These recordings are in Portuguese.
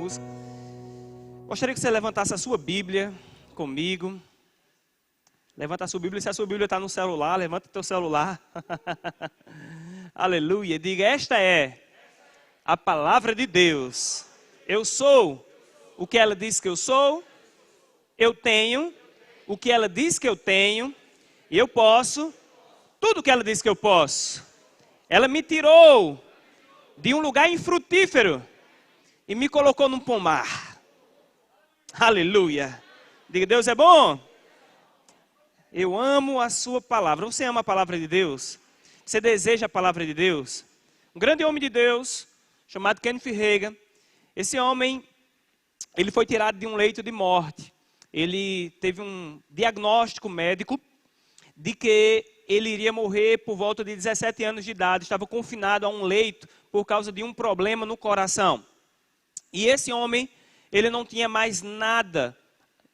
música. Gostaria que você levantasse a sua Bíblia comigo. Levanta a sua Bíblia. Se a sua Bíblia está no celular, levanta o teu celular. Aleluia. Diga, esta é a palavra de Deus. Eu sou o que ela diz que eu sou. Eu tenho o que ela diz que eu tenho. E eu posso tudo o que ela diz que eu posso. Ela me tirou de um lugar infrutífero e me colocou num pomar. Aleluia. Diga, Deus é bom. Eu amo a sua palavra. Você ama a palavra de Deus? Você deseja a palavra de Deus? Um grande homem de Deus, chamado Kenneth Hagin. Esse homem, ele foi tirado de um leito de morte. Ele teve um diagnóstico médico de que ele iria morrer por volta de 17 anos de idade. Estava confinado a um leito por causa de um problema no coração. E esse homem, ele não tinha mais nada,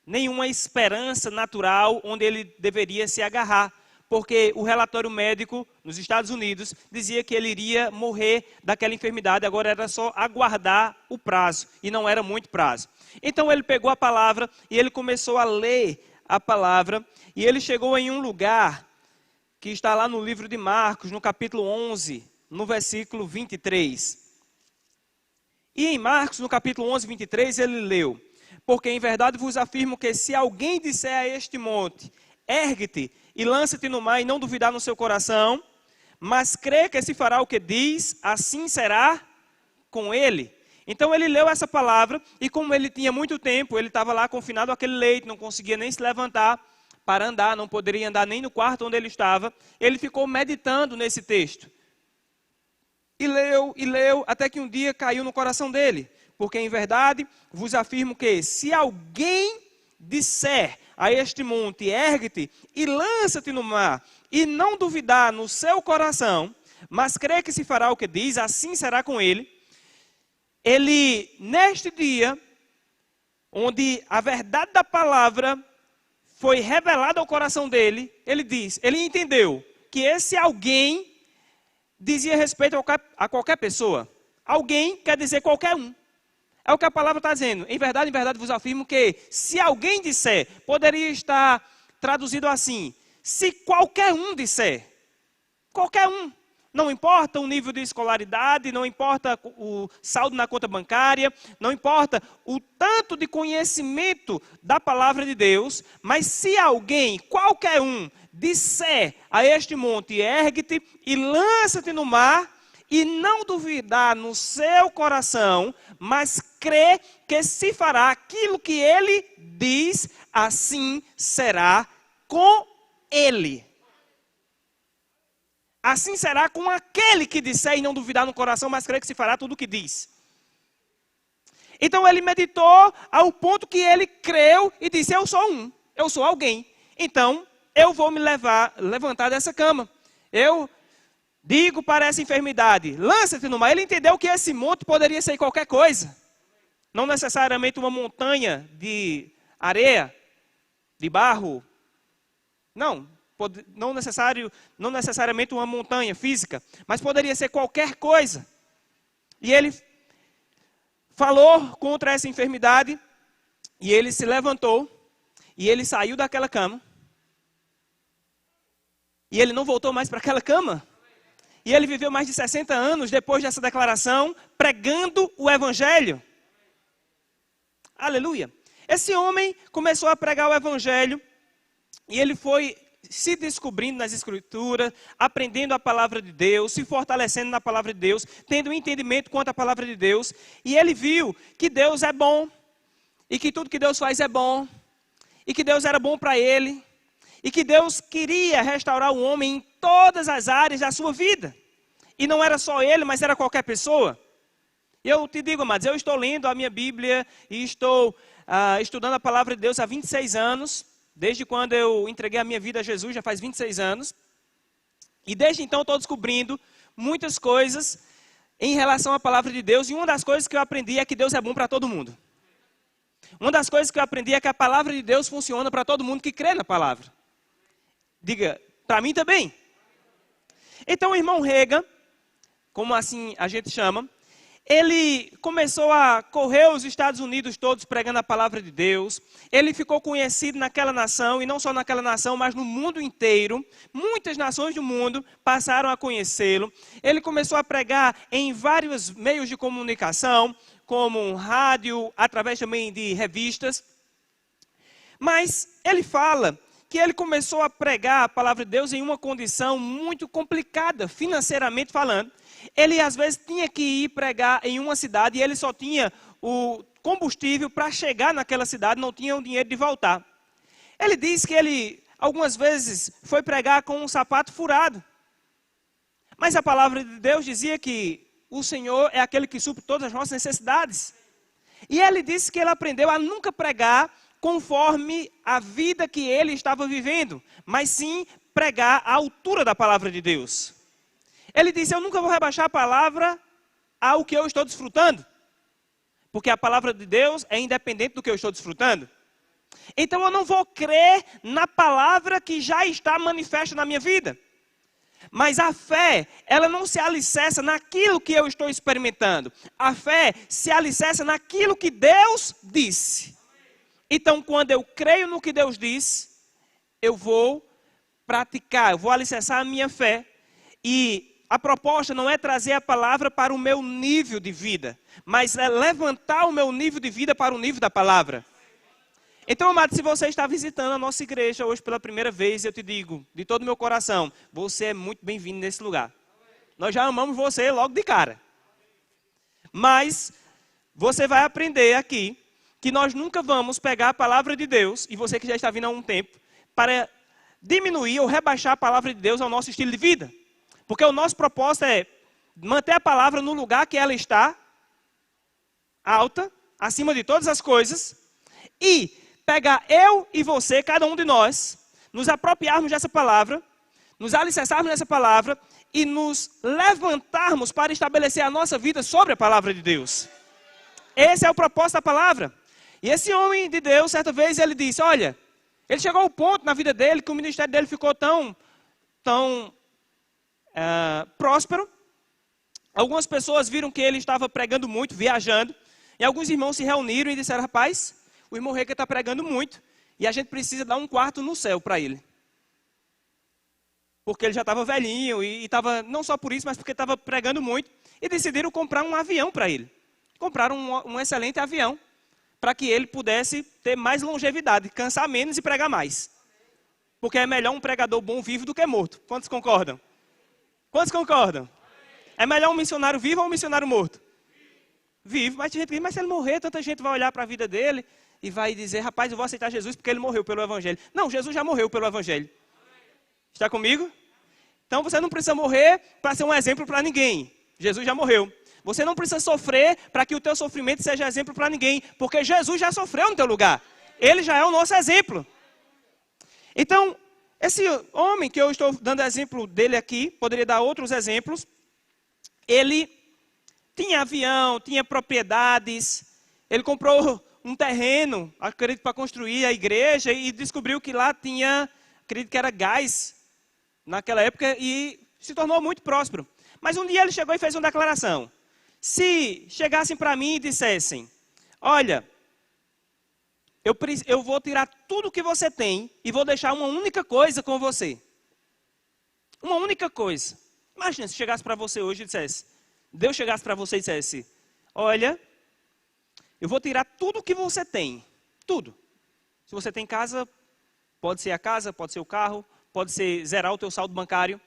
nenhuma esperança natural onde ele deveria se agarrar. Porque o relatório médico nos Estados Unidos dizia que ele iria morrer daquela enfermidade. Agora era só aguardar o prazo. E não era muito prazo. Então ele pegou a palavra e ele começou a ler a palavra. E ele chegou em um lugar que está lá no livro de Marcos, no capítulo 11, no versículo 23. E em Marcos, no capítulo 11, 23, ele leu: porque em verdade vos afirmo que se alguém disser a este monte, ergue-te e lança-te no mar, e não duvidar no seu coração, mas crê que se fará o que diz, assim será com ele. Então ele leu essa palavra, e como ele tinha muito tempo, ele estava lá confinado àquele leito, não conseguia nem se levantar para andar, não poderia andar nem no quarto onde ele estava. Ele ficou meditando nesse texto. E leu, até que um dia caiu no coração dele. Porque em verdade vos afirmo que se alguém disser a este monte, ergue-te e lança-te no mar, e não duvidar no seu coração, mas crê que se fará o que diz, assim será com ele. Ele, neste dia, onde a verdade da palavra foi revelada ao coração dele, ele entendeu que esse alguém dizia respeito a qualquer pessoa. Alguém quer dizer qualquer um. É o que a palavra está dizendo. Em verdade vos afirmo que se alguém disser, poderia estar traduzido assim: se qualquer um disser, qualquer um, não importa o nível de escolaridade, não importa o saldo na conta bancária, não importa o tanto de conhecimento da palavra de Deus, mas se alguém, qualquer um, disser a este monte, ergue-te e lança-te no mar, e não duvidar no seu coração, mas crê que se fará aquilo que ele diz, assim será com ele. Assim será com aquele que disser e não duvidar no coração, mas crê que se fará tudo o que diz. Então ele meditou ao ponto que ele creu e disse: eu sou alguém. Então eu vou me levantar dessa cama. Eu digo para essa enfermidade, lança-te no mar. Ele entendeu que esse monte poderia ser qualquer coisa. Não necessariamente uma montanha de areia, de barro. Não necessariamente uma montanha física, mas poderia ser qualquer coisa. E ele falou contra essa enfermidade, e ele se levantou, e ele saiu daquela cama, e ele não voltou mais para aquela cama. E ele viveu mais de 60 anos depois dessa declaração, pregando o evangelho. Aleluia. Esse homem começou a pregar o evangelho, e ele foi se descobrindo nas escrituras, aprendendo a palavra de Deus, se fortalecendo na palavra de Deus, tendo um entendimento quanto à palavra de Deus. E ele viu que Deus é bom, e que tudo que Deus faz é bom, e que Deus era bom para ele, e que Deus queria restaurar o homem em todas as áreas da sua vida. E não era só ele, mas era qualquer pessoa. E eu te digo, amados, eu estou lendo a minha Bíblia e estou estudando a palavra de Deus há 26 anos. Desde quando eu entreguei a minha vida a Jesus, já faz 26 anos. E desde então eu estou descobrindo muitas coisas em relação à palavra de Deus. E uma das coisas que eu aprendi é que Deus é bom para todo mundo. Uma das coisas que eu aprendi é que a palavra de Deus funciona para todo mundo que crê na palavra. Diga, para mim também. Então o irmão Hagin, como assim a gente chama, ele começou a correr os Estados Unidos todos pregando a palavra de Deus. Ele ficou conhecido naquela nação, e não só naquela nação, mas no mundo inteiro. Muitas nações do mundo passaram a conhecê-lo. Ele começou a pregar em vários meios de comunicação, como rádio, através também de revistas. Mas ele fala que ele começou a pregar a palavra de Deus em uma condição muito complicada, financeiramente falando. Ele, às vezes, tinha que ir pregar em uma cidade e ele só tinha o combustível para chegar naquela cidade, não tinha o dinheiro de voltar. Ele diz que ele, algumas vezes, foi pregar com um sapato furado. Mas a palavra de Deus dizia que o Senhor é aquele que supre todas as nossas necessidades. E ele disse que ele aprendeu a nunca pregar conforme a vida que ele estava vivendo, mas sim pregar à altura da palavra de Deus. Ele disse, eu nunca vou rebaixar a palavra ao que eu estou desfrutando, porque a palavra de Deus é independente do que eu estou desfrutando. Então eu não vou crer na palavra que já está manifesta na minha vida. Mas a fé, ela não se alicerça naquilo que eu estou experimentando. A fé se alicerça naquilo que Deus disse. Então, quando eu creio no que Deus diz, eu vou praticar, eu vou alicerçar a minha fé. E a proposta não é trazer a palavra para o meu nível de vida, mas é levantar o meu nível de vida para o nível da palavra. Então, amado, se você está visitando a nossa igreja hoje pela primeira vez, eu te digo, de todo o meu coração, você é muito bem-vindo nesse lugar. Nós já amamos você logo de cara. Mas você vai aprender aqui que nós nunca vamos pegar a palavra de Deus, e você que já está vindo há um tempo, para diminuir ou rebaixar a palavra de Deus ao nosso estilo de vida. Porque o nosso propósito é manter a palavra no lugar que ela está, alta, acima de todas as coisas, e pegar eu e você, cada um de nós, nos apropriarmos dessa palavra, nos alicerçarmos nessa palavra e nos levantarmos para estabelecer a nossa vida sobre a palavra de Deus. Esse é o propósito da palavra. E esse homem de Deus, certa vez, ele disse, olha, ele chegou ao ponto na vida dele que o ministério dele ficou tão próspero. Algumas pessoas viram que ele estava pregando muito, viajando, e alguns irmãos se reuniram e disseram, rapaz, o irmão Reca está pregando muito, e a gente precisa dar um quarto no céu para ele. Porque ele já estava velhinho, e estava, não só por isso, mas porque estava pregando muito, e decidiram comprar um avião para ele. Compraram um excelente avião, para que ele pudesse ter mais longevidade, cansar menos e pregar mais. Porque é melhor um pregador bom vivo do que morto. Quantos concordam? Quantos concordam? É melhor um missionário vivo ou um missionário morto? Vivo, mas tem gente que diz, mas se ele morrer, tanta gente vai olhar para a vida dele e vai dizer, rapaz, eu vou aceitar Jesus porque ele morreu pelo Evangelho. Não, Jesus já morreu pelo Evangelho. Está comigo? Então você não precisa morrer para ser um exemplo para ninguém. Jesus já morreu. Você não precisa sofrer para que o teu sofrimento seja exemplo para ninguém, porque Jesus já sofreu no teu lugar. Ele já é o nosso exemplo. Então, esse homem que eu estou dando exemplo dele aqui, poderia dar outros exemplos, ele tinha avião, tinha propriedades, ele comprou um terreno, acredito, para construir a igreja, e descobriu que lá tinha, acredito que era gás naquela época, e se tornou muito próspero. Mas um dia ele chegou e fez uma declaração. Se chegassem para mim e dissessem, olha, eu vou tirar tudo que você tem e vou deixar uma única coisa com você. Uma única coisa. Imagina se chegasse para você hoje e dissesse, Deus chegasse para você e dissesse, olha, eu vou tirar tudo que você tem. Tudo. Se você tem casa, pode ser a casa, pode ser o carro, pode ser zerar o teu saldo bancário.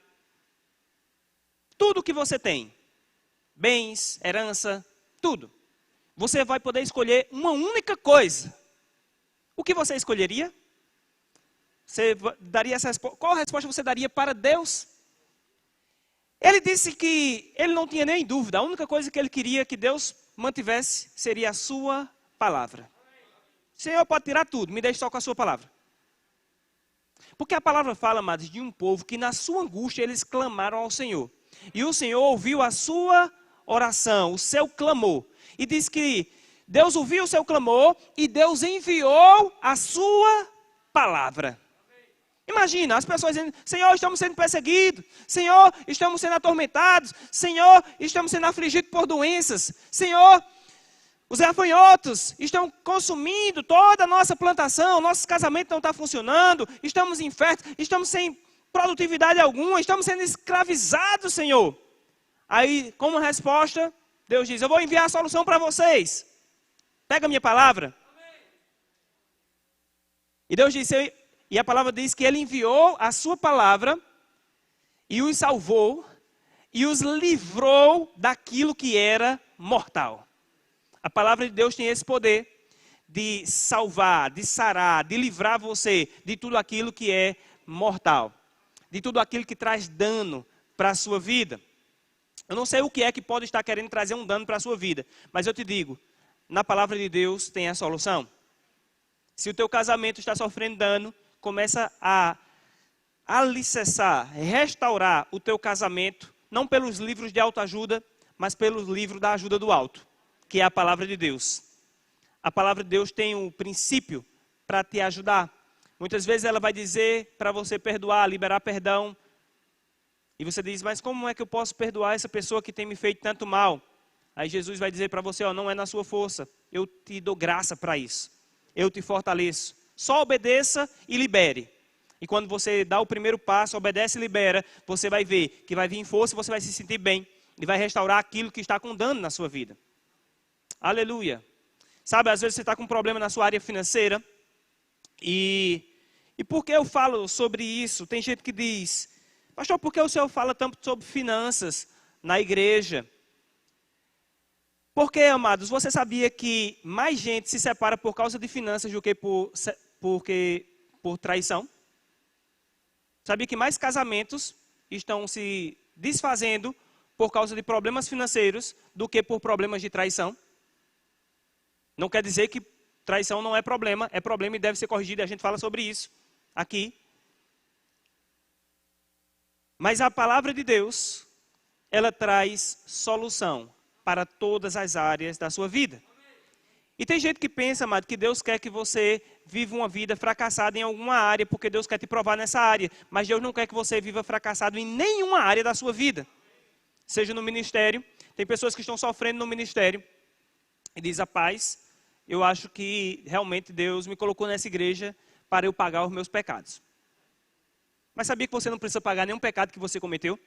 Tudo que você tem. Bens, herança, tudo. Você vai poder escolher uma única coisa. O que você escolheria? Você daria essa resposta? Qual resposta você daria para Deus? Ele disse que ele não tinha nem dúvida. A única coisa que ele queria que Deus mantivesse seria a sua palavra. Senhor, pode tirar tudo, me deixe só com a sua palavra. Porque a palavra fala, amados, de um povo que na sua angústia eles clamaram ao Senhor. E o Senhor ouviu a sua oração, o seu clamor. E diz que Deus ouviu o seu clamor e Deus enviou a sua palavra. Imagina, as pessoas dizendo, Senhor, estamos sendo perseguidos. Senhor, estamos sendo atormentados. Senhor, estamos sendo afligidos por doenças. Senhor, os gafanhotos estão consumindo toda a nossa plantação. Nosso casamento não está funcionando. Estamos inférteis, estamos sem produtividade alguma. Estamos sendo escravizados, Senhor. Aí, como resposta, Deus diz, eu vou enviar a solução para vocês. Pega a minha palavra. E Deus disse, e a palavra diz que Ele enviou a sua palavra e os salvou e os livrou daquilo que era mortal. A palavra de Deus tem esse poder de salvar, de sarar, de livrar você de tudo aquilo que é mortal. De tudo aquilo que traz dano para a sua vida. Eu não sei o que é que pode estar querendo trazer um dano para a sua vida, mas eu te digo, na palavra de Deus tem a solução. Se o teu casamento está sofrendo dano, começa a alicerçar, restaurar o teu casamento, não pelos livros de autoajuda, mas pelos livros da ajuda do alto, que é a palavra de Deus. A palavra de Deus tem um princípio para te ajudar. Muitas vezes ela vai dizer para você perdoar, liberar perdão. E você diz, mas como é que eu posso perdoar essa pessoa que tem me feito tanto mal? Aí Jesus vai dizer para você, não é na sua força, eu te dou graça para isso. Eu te fortaleço. Só obedeça e libere. E quando você dá o primeiro passo, obedece e libera, você vai ver que vai vir força, você vai se sentir bem. E vai restaurar aquilo que está com dano na sua vida. Aleluia. Sabe, às vezes você está com um problema na sua área financeira. E por que eu falo sobre isso? Tem gente que diz, pastor, por que o senhor fala tanto sobre finanças na igreja? Porque, amados, você sabia que mais gente se separa por causa de finanças do que por traição? Sabia que mais casamentos estão se desfazendo por causa de problemas financeiros do que por problemas de traição? Não quer dizer que traição não é problema e deve ser corrigido, e a gente fala sobre isso aqui. Mas a palavra de Deus, ela traz solução para todas as áreas da sua vida. E tem gente que pensa, amado, que Deus quer que você viva uma vida fracassada em alguma área, porque Deus quer te provar nessa área. Mas Deus não quer que você viva fracassado em nenhuma área da sua vida. Seja no ministério, tem pessoas que estão sofrendo no ministério. E diz, rapaz, eu acho que realmente Deus me colocou nessa igreja para eu pagar os meus pecados. Mas sabia que você não precisa pagar nenhum pecado que você cometeu?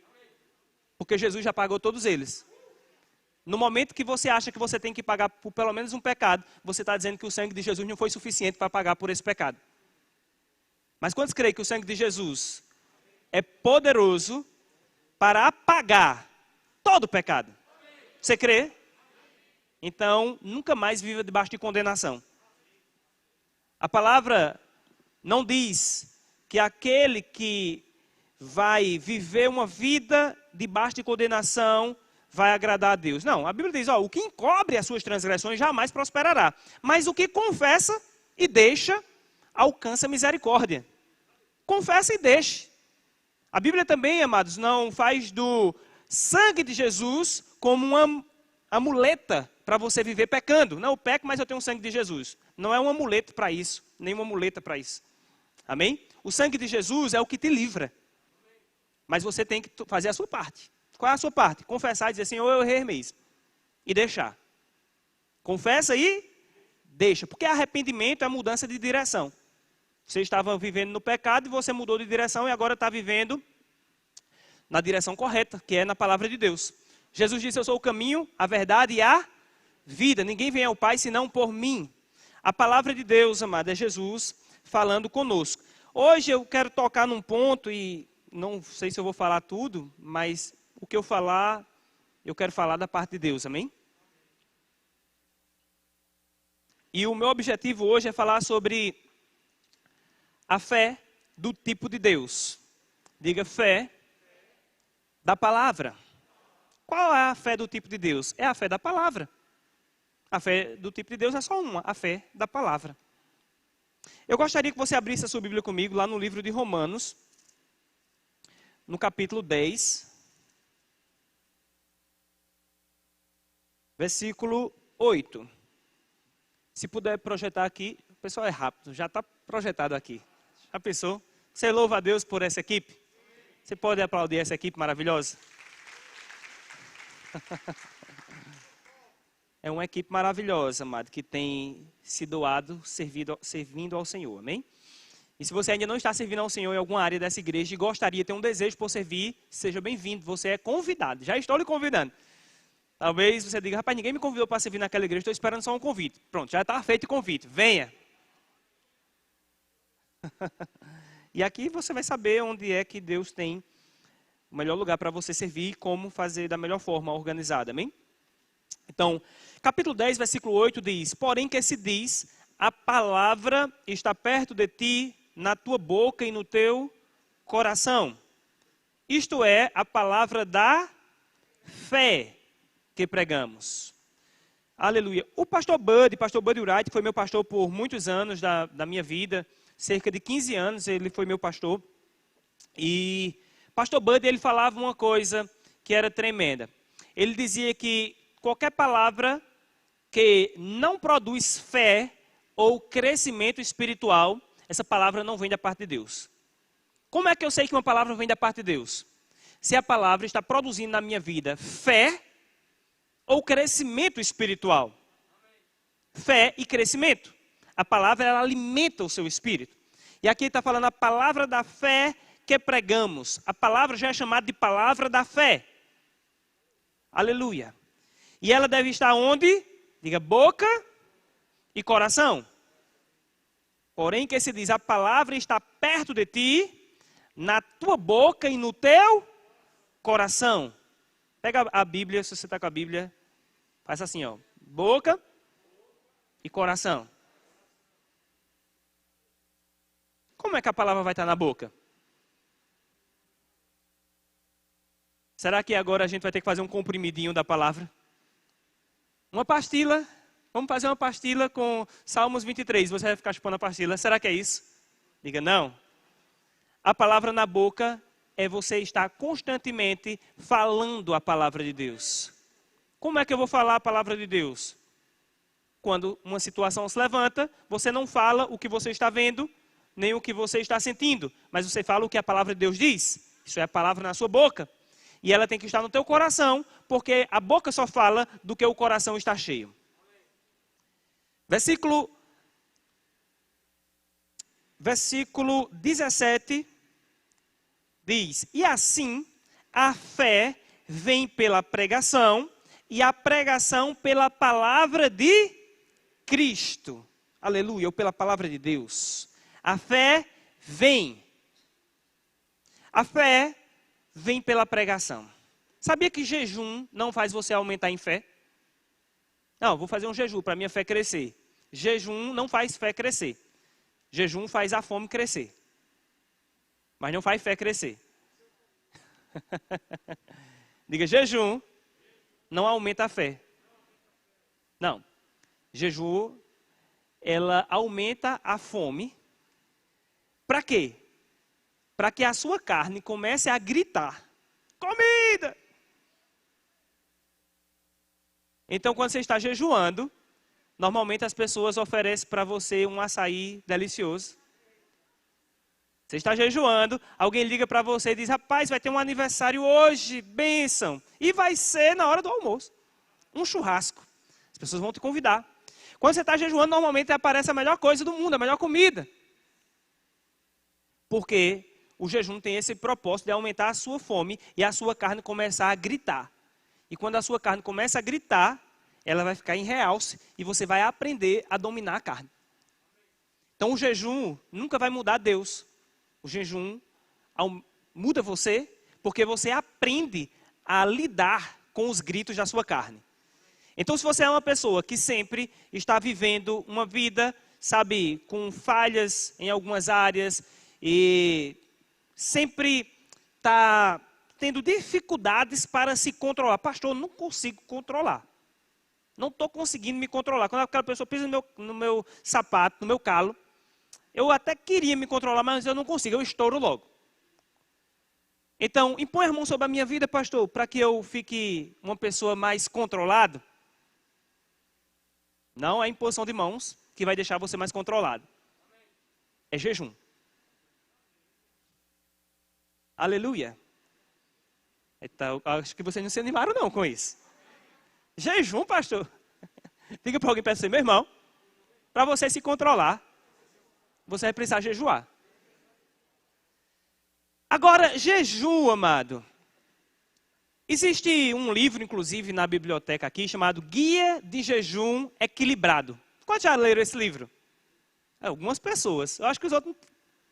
Porque Jesus já pagou todos eles. No momento que você acha que você tem que pagar por pelo menos um pecado, você está dizendo que o sangue de Jesus não foi suficiente para pagar por esse pecado. Mas quantos creem que o sangue de Jesus é poderoso para apagar todo o pecado? Você crê? Então, nunca mais viva debaixo de condenação. A palavra não diz que aquele que vai viver uma vida debaixo de condenação vai agradar a Deus. Não, a Bíblia diz, o que encobre as suas transgressões jamais prosperará. Mas o que confessa e deixa, alcança misericórdia. Confessa e deixe. A Bíblia também, amados, não faz do sangue de Jesus como uma amuleta para você viver pecando. Não, eu peco, mas eu tenho o sangue de Jesus. Não é um amuleto para isso, nem uma muleta para isso. Amém? O sangue de Jesus é o que te livra. Mas você tem que fazer a sua parte. Qual é a sua parte? Confessar e dizer, Senhor, eu errei mesmo. E deixar. Confessa e deixa. Porque arrependimento é mudança de direção. Você estava vivendo no pecado e você mudou de direção e agora está vivendo na direção correta, que é na palavra de Deus. Jesus disse, eu sou o caminho, a verdade e a vida. Ninguém vem ao Pai senão por mim. A palavra de Deus, amado, é Jesus falando conosco. Hoje eu quero tocar num ponto e não sei se eu vou falar tudo, mas o que eu falar, eu quero falar da parte de Deus, amém? E o meu objetivo hoje é falar sobre a fé do tipo de Deus. Diga fé da palavra. Qual é a fé do tipo de Deus? É a fé da palavra. A fé do tipo de Deus é só uma, a fé da palavra. Eu gostaria que você abrisse a sua Bíblia comigo lá no livro de Romanos, no capítulo 10. Versículo 8. Se puder projetar aqui, o pessoal é rápido, já está projetado aqui. Já pensou? Você louva a Deus por essa equipe? Você pode aplaudir essa equipe maravilhosa? É uma equipe maravilhosa, amado, que tem se doado, servindo ao Senhor, amém? E se você ainda não está servindo ao Senhor em alguma área dessa igreja e gostaria, tem um desejo por servir, seja bem-vindo, você é convidado. Já estou lhe convidando. Talvez você diga, rapaz, ninguém me convidou para servir naquela igreja, estou esperando só um convite. Pronto, já está feito o convite, venha. E aqui você vai saber onde é que Deus tem o melhor lugar para você servir e como fazer da melhor forma organizada, amém? Então, capítulo 10, versículo 8 diz, porém que se diz, a palavra está perto de ti, na tua boca e no teu coração. Isto é, a palavra da fé que pregamos. Aleluia. O pastor Buddy Wright, foi meu pastor por muitos anos da minha vida, cerca de 15 anos ele foi meu pastor. E pastor Buddy, ele falava uma coisa que era tremenda. Ele dizia que qualquer palavra que não produz fé ou crescimento espiritual, essa palavra não vem da parte de Deus. Como é que eu sei que uma palavra vem da parte de Deus? Se a palavra está produzindo na minha vida fé ou crescimento espiritual. Fé e crescimento. A palavra, ela alimenta o seu espírito. E aqui está falando a palavra da fé que pregamos. A palavra já é chamada de palavra da fé. Aleluia. E ela deve estar onde? Diga, boca e coração. Porém, que se diz, a palavra está perto de ti, na tua boca e no teu coração. Pega a Bíblia, se você está com a Bíblia, faz assim, ó, boca e coração. Como é que a palavra vai estar na boca? Será que agora a gente vai ter que fazer um comprimidinho da palavra? Uma pastilha, vamos fazer uma pastilha com Salmos 23, você vai ficar chupando a pastilha, será que é isso? Diga, não. A palavra na boca é você estar constantemente falando a palavra de Deus. Como é que eu vou falar a palavra de Deus? Quando uma situação se levanta, você não fala o que você está vendo, nem o que você está sentindo, mas você fala o que a palavra de Deus diz. Isso é a palavra na sua boca. E ela tem que estar no teu coração, porque a boca só fala do que o coração está cheio. Versículo 17 diz, e assim a fé vem pela pregação, e a pregação pela palavra de Cristo. Aleluia, ou pela palavra de Deus. A fé vem. A fé vem pela pregação. Sabia que jejum não faz você aumentar em fé? Não, vou fazer um jejum para minha fé crescer. Jejum não faz fé crescer. Jejum faz a fome crescer. Mas não faz fé crescer. Diga, jejum não aumenta a fé. Não. Jejum, ela aumenta a fome. Para quê? Para que a sua carne comece a gritar. Comida! Então, quando você está jejuando, normalmente as pessoas oferecem para você um açaí delicioso. Você está jejuando, alguém liga para você e diz, rapaz, vai ter um aniversário hoje, bênção. E vai ser na hora do almoço. Um churrasco. As pessoas vão te convidar. Quando você está jejuando, normalmente aparece a melhor coisa do mundo, a melhor comida. Porque o jejum tem esse propósito de aumentar a sua fome e a sua carne começar a gritar. E quando a sua carne começa a gritar, ela vai ficar em realce e você vai aprender a dominar a carne. Então o jejum nunca vai mudar Deus. O jejum muda você porque você aprende a lidar com os gritos da sua carne. Então se você é uma pessoa que sempre está vivendo uma vida, sabe, com falhas em algumas áreas e sempre está tendo dificuldades para se controlar. Pastor, eu não consigo controlar. Não estou conseguindo me controlar. Quando aquela pessoa pisa no meu sapato, no meu calo, eu até queria me controlar, mas eu não consigo, eu estouro logo. Então, impõe a mão sobre a minha vida, pastor, para que eu fique uma pessoa mais controlada. Não é imposição de mãos que vai deixar você mais controlado. É jejum. Aleluia. Então, acho que vocês não se animaram não com isso. Jejum, pastor. Diga para alguém perto de você, meu irmão, para você se controlar, você vai precisar jejuar. Agora, jejum, amado. Existe um livro, inclusive, na biblioteca aqui, chamado Guia de Jejum Equilibrado. Quantos já leram esse livro? Algumas pessoas. Eu acho que os outros,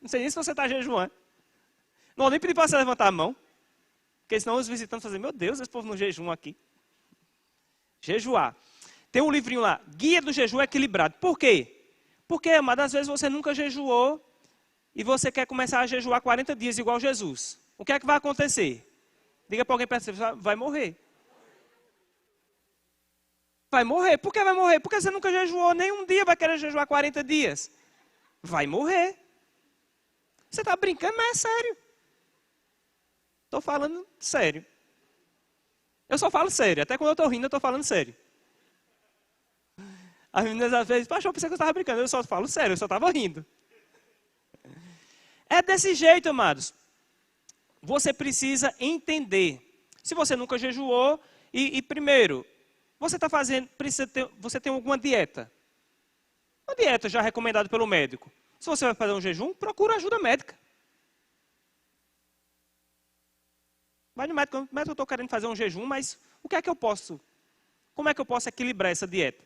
não sei nem se você está jejuando. Não vou nem pedir para você levantar a mão. Porque senão os visitantes vão dizer, meu Deus, esse povo no jejum aqui. Jejuar. Tem um livrinho lá, Guia do Jejum Equilibrado. Por quê? Porque, amado, às vezes você nunca jejuou e você quer começar a jejuar 40 dias igual Jesus. O que é que vai acontecer? Diga para alguém perto de você, vai morrer. Vai morrer. Por que vai morrer? Porque você nunca jejuou nem um dia, vai querer jejuar 40 dias. Vai morrer. Você está brincando, mas é sério. Estou falando sério. Eu só falo sério. Até quando eu estou rindo, eu estou falando sério. As meninas às vezes, pastor, eu pensei que eu estava brincando. Eu só falo sério, eu só estava rindo. É desse jeito, amados. Você precisa entender. Se você nunca jejuou, e primeiro, você está fazendo, você tem alguma dieta. Uma dieta já recomendada pelo médico. Se você vai fazer um jejum, procura ajuda médica. Vai no médico, eu estou querendo fazer um jejum, mas o que é que eu posso? Como é que eu posso equilibrar essa dieta?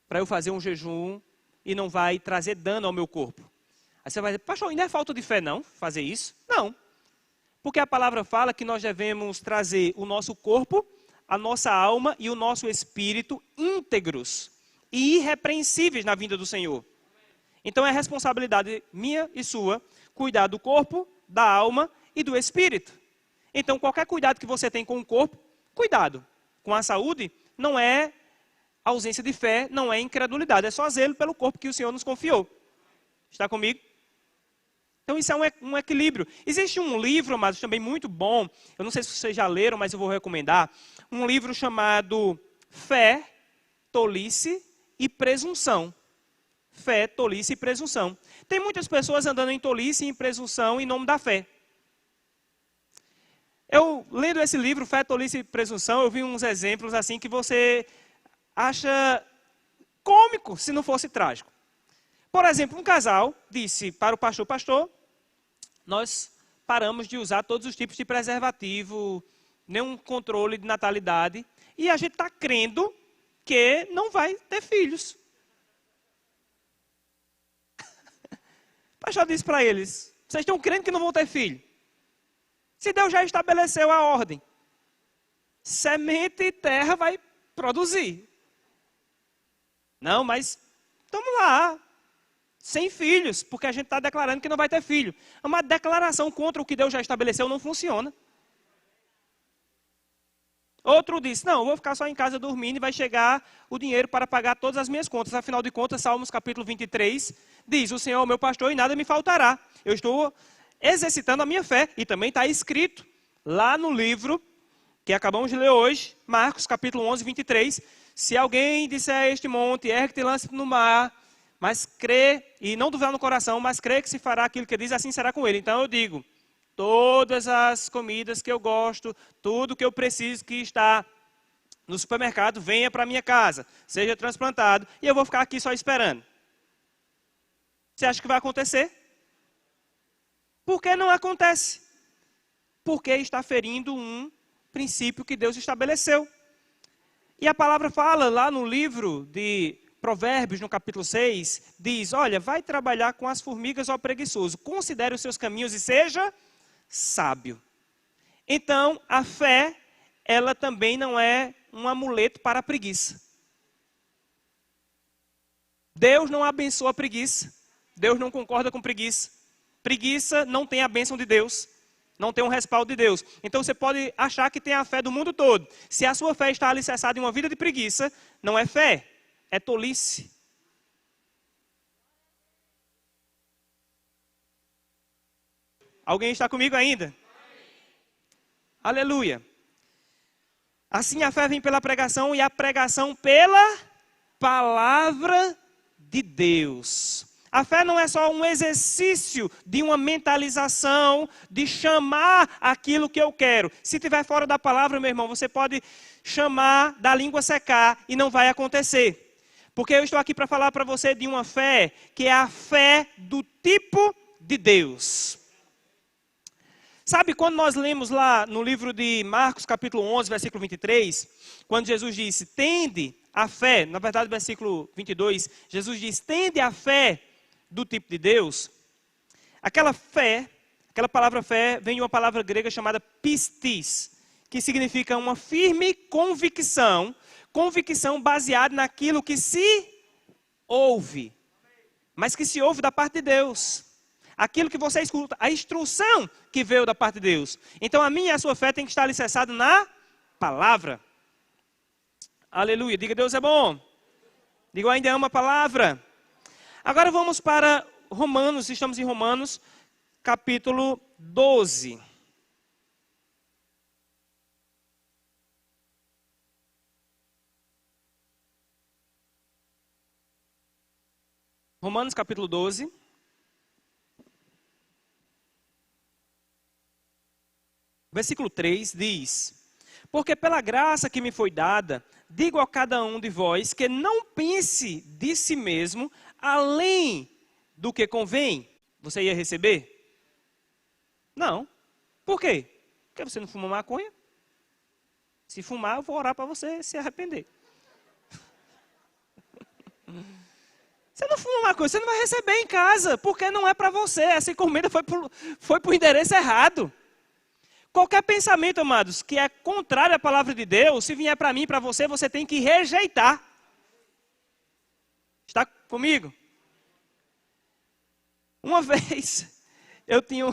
Para eu fazer um jejum e não vai trazer dano ao meu corpo. Aí você vai dizer, pastor, ainda é falta de fé não, fazer isso? Não. Porque a palavra fala que nós devemos trazer o nosso corpo, a nossa alma e o nosso espírito íntegros e irrepreensíveis na vinda do Senhor. Então é responsabilidade minha e sua cuidar do corpo, da alma e do espírito. Então qualquer cuidado que você tem com o corpo, cuidado. Com a saúde, não é ausência de fé, não é incredulidade, é só zelo pelo corpo que o Senhor nos confiou. Está comigo? Então isso é um equilíbrio. Existe um livro, mas também muito bom, eu não sei se vocês já leram, mas eu vou recomendar, um livro chamado Fé, Tolice e Presunção. Fé, tolice e presunção. Tem muitas pessoas andando em tolice e em presunção em nome da fé. Eu, lendo esse livro, Fé, Tolice e Presunção, eu vi uns exemplos assim que você acha cômico se não fosse trágico. Por exemplo, um casal disse para o pastor, pastor, nós paramos de usar todos os tipos de preservativo, nenhum controle de natalidade, e a gente está crendo que não vai ter filhos. O pastor disse para eles, vocês estão crendo que não vão ter filho? Se Deus já estabeleceu a ordem, semente e terra vai produzir. Não, mas estamos lá, sem filhos, porque a gente está declarando que não vai ter filho. Uma declaração contra o que Deus já estabeleceu não funciona. Outro disse, não, eu vou ficar só em casa dormindo e vai chegar o dinheiro para pagar todas as minhas contas. Afinal de contas, Salmos capítulo 23 diz, o Senhor é o meu pastor e nada me faltará. Eu estou exercitando a minha fé. E também está escrito lá no livro que acabamos de ler hoje, Marcos capítulo 11, 23. Se alguém disser a este monte, ergue-te e lance-te no mar, mas crê, e não duvidar no coração, mas crê que se fará aquilo que diz, assim será com ele. Então eu digo, todas as comidas que eu gosto, tudo que eu preciso que está no supermercado, venha para a minha casa, seja transplantado, e eu vou ficar aqui só esperando. Você acha que vai acontecer? Por que não acontece? Porque está ferindo um princípio que Deus estabeleceu. E a palavra fala lá no livro de Provérbios, no capítulo 6, diz, olha, vai trabalhar com as formigas, ó preguiçoso, considere os seus caminhos e seja sábio. Então, a fé, ela também não é um amuleto para a preguiça. Deus não abençoa a preguiça. Deus não concorda com preguiça. Preguiça não tem a bênção de Deus. Não tem um respaldo de Deus. Então você pode achar que tem a fé do mundo todo. Se a sua fé está alicerçada em uma vida de preguiça, não é fé, é tolice. Alguém está comigo ainda? Aleluia. Assim a fé vem pela pregação e a pregação pela palavra de Deus. A fé não é só um exercício de uma mentalização, de chamar aquilo que eu quero. Se estiver fora da palavra, meu irmão, você pode chamar da língua secar e não vai acontecer. Porque eu estou aqui para falar para você de uma fé que é a fé do tipo de Deus. Sabe quando nós lemos lá no livro de Marcos, capítulo 11, versículo 23, quando Jesus disse, tende a fé, na verdade, versículo 22, Jesus diz, tende a fé do tipo de Deus. Aquela fé, aquela palavra fé, vem de uma palavra grega chamada pistis, que significa uma firme convicção, convicção baseada naquilo que se ouve, mas que se ouve da parte de Deus. Aquilo que você escuta, a instrução que veio da parte de Deus. Então a minha e a sua fé tem que estar alicerçada na palavra. Aleluia, diga Deus é bom. Diga eu ainda amo a palavra. Agora vamos para Romanos, estamos em Romanos, capítulo 12. Romanos capítulo 12. Versículo 3 diz, porque pela graça que me foi dada, digo a cada um de vós que não pense de si mesmo além do que convém. Você ia receber? Não. Por quê? Porque você não fuma maconha? Se fumar, eu vou orar para você se arrepender. Você não fuma maconha, você não vai receber em casa, porque não é para você. Essa encomenda foi para o endereço errado. Qualquer pensamento, amados, que é contrário à palavra de Deus, se vier para mim e para você, você tem que rejeitar. Está comigo? Uma vez, eu tinha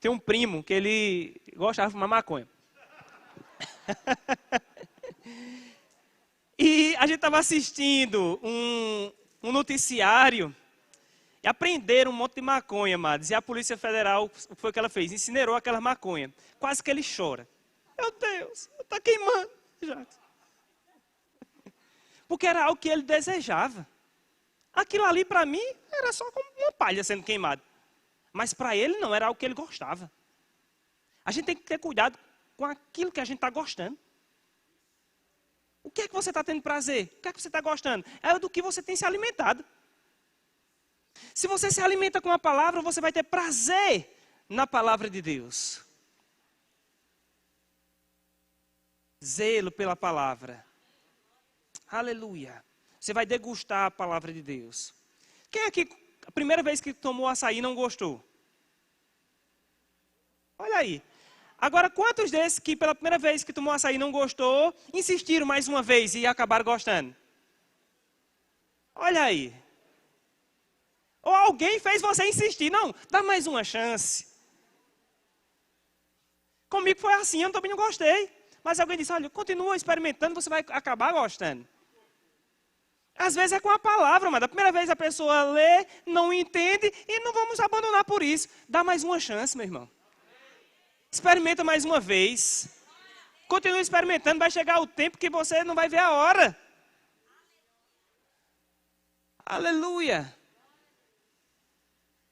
um primo que ele gostava de fumar maconha. E a gente estava assistindo um noticiário e aprenderam um monte de maconha, amados. E a Polícia Federal, o que foi que ela fez? Incinerou aquela maconha. Quase que ele chora. Meu Deus, está queimando. Já. Porque era algo que ele desejava. Aquilo ali para mim era só como uma palha sendo queimada. Mas para ele não, era algo que ele gostava. A gente tem que ter cuidado com aquilo que a gente está gostando. O que é que você está tendo prazer? O que é que você está gostando? É do que você tem se alimentado. Se você se alimenta com a palavra, você vai ter prazer na palavra de Deus. Zelo pela palavra. Aleluia. Você vai degustar a palavra de Deus. Quem aqui, a primeira vez que tomou açaí, não gostou? Olha aí. Agora, quantos desses que pela primeira vez que tomou açaí não gostou, insistiram mais uma vez e acabaram gostando? Olha aí. Ou alguém fez você insistir. Não, dá mais uma chance. Comigo foi assim, eu também não gostei. Mas alguém disse, olha, continua experimentando, você vai acabar gostando. Às vezes é com a palavra, mas da primeira vez a pessoa lê, não entende e não vamos abandonar por isso. Dá mais uma chance, meu irmão. Experimenta mais uma vez. Continua experimentando, vai chegar o tempo que você não vai ver a hora. Aleluia.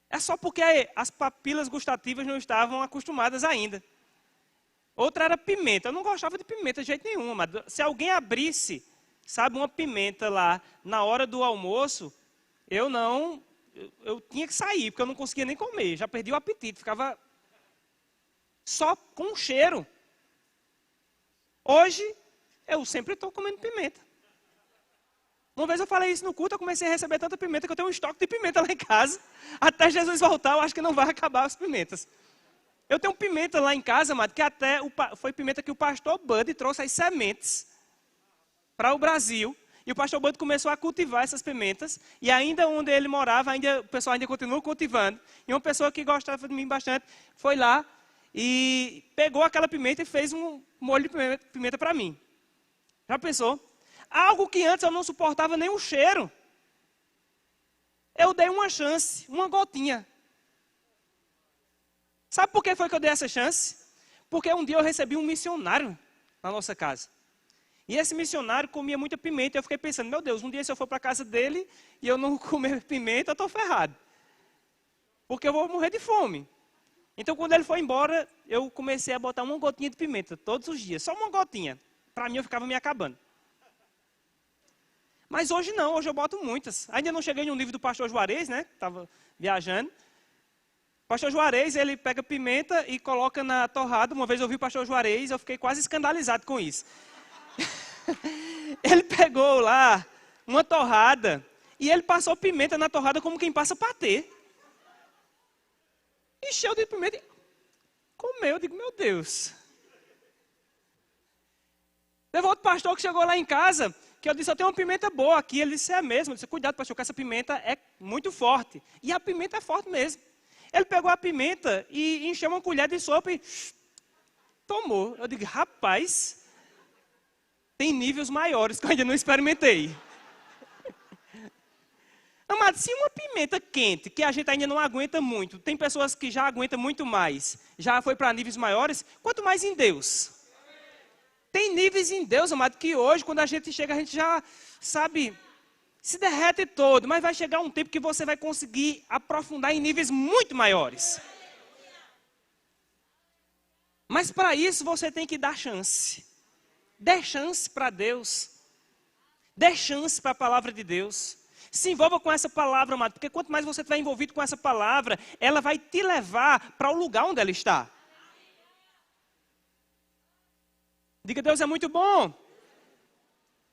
É só porque as papilas gustativas não estavam acostumadas ainda. Outra era pimenta. Eu não gostava de pimenta de jeito nenhum. Mas se alguém abrisse, sabe, uma pimenta lá na hora do almoço, eu tinha que sair, porque eu não conseguia nem comer. Já perdi o apetite, ficava só com cheiro. Hoje, eu sempre estou comendo pimenta. Uma vez eu falei isso no culto, eu comecei a receber tanta pimenta que eu tenho um estoque de pimenta lá em casa. Até Jesus voltar, eu acho que não vai acabar as pimentas. Eu tenho pimenta lá em casa, amado, que até foi pimenta que o pastor Bud trouxe as sementes para o Brasil. E o pastor Bud começou a cultivar essas pimentas. E ainda onde ele morava, o pessoal ainda continua cultivando. E uma pessoa que gostava de mim bastante foi lá e pegou aquela pimenta e fez um molho de pimenta para mim. Já pensou? Algo que antes eu não suportava nem o cheiro. Eu dei uma chance, uma gotinha. Sabe por que foi que eu dei essa chance? Porque um dia eu recebi um missionário na nossa casa. E esse missionário comia muita pimenta. Eu fiquei pensando, meu Deus, um dia se eu for para a casa dele e eu não comer pimenta, eu estou ferrado. Porque eu vou morrer de fome. Então, quando ele foi embora, eu comecei a botar uma gotinha de pimenta todos os dias. Só uma gotinha. Para mim, eu ficava me acabando. Mas hoje não, hoje eu boto muitas. Ainda não cheguei no nível do pastor Juarez, né? Estava viajando. O pastor Juarez, ele pega pimenta e coloca na torrada. Uma vez eu vi o pastor Juarez, eu fiquei quase escandalizado com isso. Ele pegou lá uma torrada e ele passou pimenta na torrada como quem passa patê. Encheu de pimenta e comeu. Eu digo, meu Deus. Teve outro pastor que chegou lá em casa, que eu disse, eu tenho uma pimenta boa aqui. Ele disse, é mesmo. Eu disse, cuidado, pastor, que essa pimenta é muito forte. E a pimenta é forte mesmo. Ele pegou a pimenta e encheu uma colher de sopa e tomou. Eu digo, rapaz, tem níveis maiores que eu ainda não experimentei. Amado, se uma pimenta quente, que a gente ainda não aguenta muito, tem pessoas que já aguentam muito mais, já foi para níveis maiores, quanto mais em Deus. Tem níveis em Deus, amado, que hoje, quando a gente chega, a gente já, sabe, se derrete todo, mas vai chegar um tempo que você vai conseguir aprofundar em níveis muito maiores. Mas para isso você tem que dar chance. Dê chance para Deus. Dê chance para a palavra de Deus. Se envolva com essa palavra, amado, porque quanto mais você estiver envolvido com essa palavra, ela vai te levar para o lugar onde ela está. Diga, Deus é muito bom.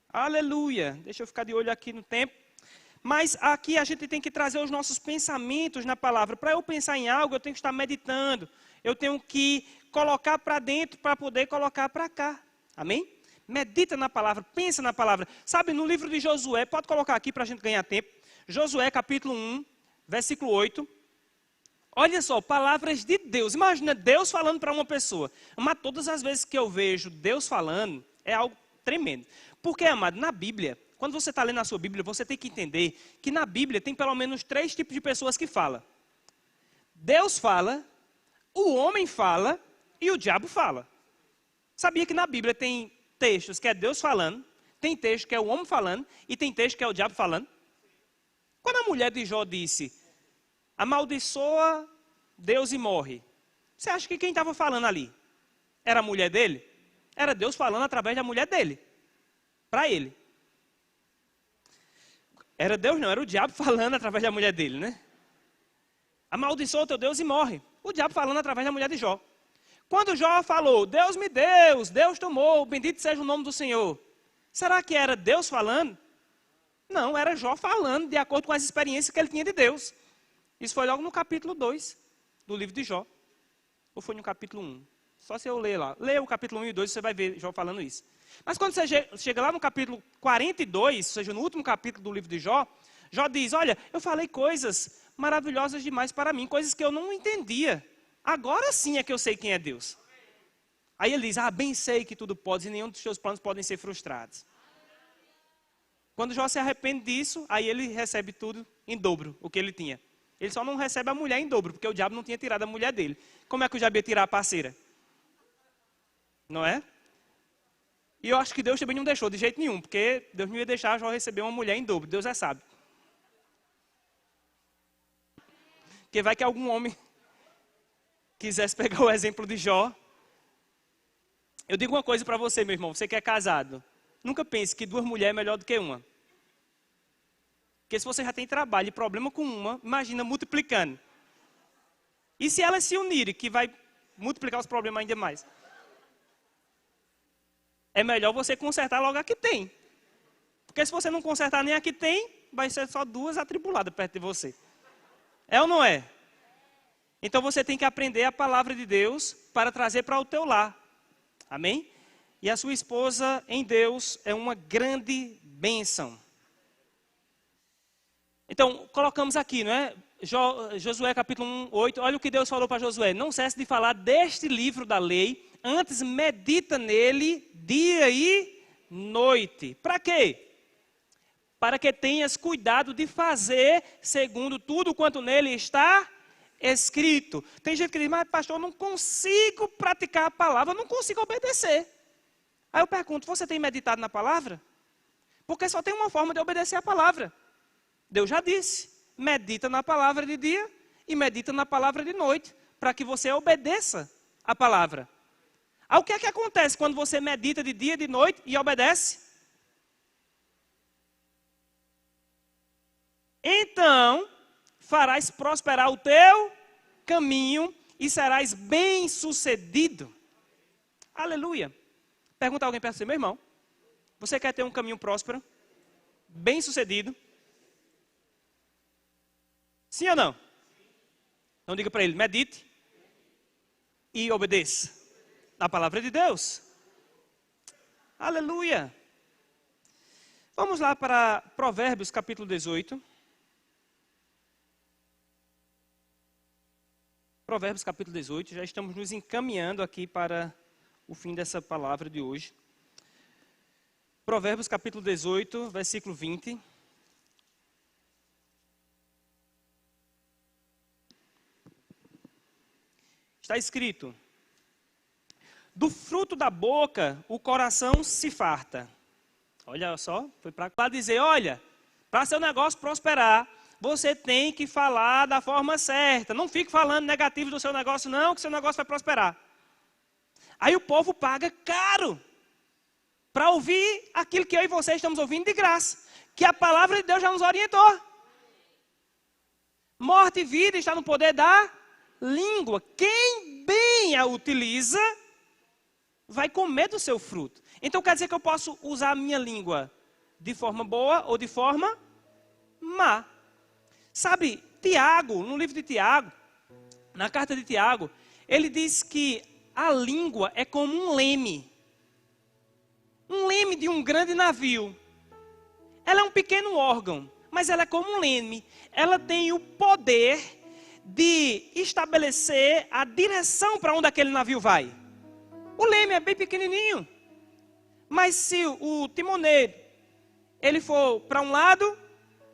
Aleluia. Deixa eu ficar de olho aqui no tempo. Mas aqui a gente tem que trazer os nossos pensamentos na palavra. Para eu pensar em algo, eu tenho que estar meditando. Eu tenho que colocar para dentro para poder colocar para cá. Amém? Medita na palavra, pensa na palavra. Sabe, no livro de Josué, pode colocar aqui para a gente ganhar tempo. Josué capítulo 1, versículo 8. Olha só, palavras de Deus. Imagina Deus falando para uma pessoa. Mas todas as vezes que eu vejo Deus falando, é algo tremendo. Porque, amado, na Bíblia, quando você está lendo a sua Bíblia, você tem que entender que na Bíblia tem pelo menos 3 tipos de pessoas que falam. Deus fala, o homem fala e o diabo fala. Sabia que na Bíblia tem textos que é Deus falando, tem texto que é o homem falando e tem texto que é o diabo falando? Quando a mulher de Jó disse, amaldiçoa Deus e morre, você acha que quem estava falando ali? Era a mulher dele? Era Deus falando através da mulher dele, para ele. Era Deus não, era o diabo falando através da mulher dele, né? Amaldiçoa o teu Deus e morre. O diabo falando através da mulher de Jó. Quando Jó falou, Deus me deu, Deus tomou, bendito seja o nome do Senhor. Será que era Deus falando? Não, era Jó falando de acordo com as experiências que ele tinha de Deus. Isso foi logo no capítulo 2 do livro de Jó. Ou foi no capítulo 1? Só se eu ler lá. Leia o capítulo 1 e 2, você vai ver Jó falando isso. Mas quando você chega lá no capítulo 42, ou seja, no último capítulo do livro de Jó, Jó diz, olha, eu falei coisas maravilhosas demais para mim, coisas que eu não entendia. Agora sim é que eu sei quem é Deus. Aí ele diz, bem sei que tudo podes e nenhum dos seus planos podem ser frustrados. Quando Jó se arrepende disso, aí ele recebe tudo em dobro, o que ele tinha. Ele só não recebe a mulher em dobro, porque o diabo não tinha tirado a mulher dele. Como é que o diabo ia tirar a parceira? Não é? E eu acho que Deus também não deixou de jeito nenhum, porque Deus não ia deixar Jó receber uma mulher em dobro. Deus é sábio. Porque vai que algum homem quisesse pegar o exemplo de Jó. Eu digo uma coisa para você, meu irmão, você que é casado. Nunca pense que 2 mulheres é melhor do que uma. Porque se você já tem trabalho e problema com uma, imagina multiplicando. E se elas se unirem, que vai multiplicar os problemas ainda mais? É melhor você consertar logo a que tem. Porque se você não consertar nem a que tem, vai ser só 2 atribuladas perto de você. É ou não é? Então você tem que aprender a palavra de Deus para trazer para o teu lar. Amém? E a sua esposa em Deus é uma grande bênção. Então, colocamos aqui, não é? Josué capítulo 1, 8. Olha o que Deus falou para Josué. Não cesse de falar deste livro da lei, antes medita nele dia e noite. Para quê? Para que tenhas cuidado de fazer segundo tudo quanto nele está escrito. Tem gente que diz, mas pastor, eu não consigo praticar a palavra, eu não consigo obedecer. Aí eu pergunto, você tem meditado na palavra? Porque só tem uma forma de obedecer a palavra. Deus já disse, medita na palavra de dia e medita na palavra de noite, para que você obedeça a palavra. Aí o que é que acontece quando você medita de dia, de noite e obedece? Então, farás prosperar o teu caminho e serás bem-sucedido. Aleluia. Pergunta a alguém perto de você, meu irmão, você quer ter um caminho próspero? Bem-sucedido? Sim ou não? Então diga para ele, medite e obedeça a palavra de Deus. Aleluia. Vamos lá para Provérbios capítulo 18. Provérbios capítulo 18, já estamos nos encaminhando aqui para o fim dessa palavra de hoje. Provérbios capítulo 18, versículo 20. Está escrito: do fruto da boca o coração se farta. Olha só, foi para dizer, olha, para seu negócio prosperar, você tem que falar da forma certa. Não fique falando negativo do seu negócio não, que seu negócio vai prosperar. Aí o povo paga caro para ouvir aquilo que eu e você estamos ouvindo de graça. Que a palavra de Deus já nos orientou. Morte e vida está no poder da língua. Quem bem a utiliza, vai comer do seu fruto. Então quer dizer que eu posso usar a minha língua de forma boa ou de forma má. Sabe, Tiago, no livro de Tiago, na carta de Tiago, ele diz que a língua é como um leme. Um leme de um grande navio. Ela é um pequeno órgão, mas ela é como um leme. Ela tem o poder de estabelecer a direção para onde aquele navio vai. O leme é bem pequenininho. Mas se o timoneiro, ele for para um lado,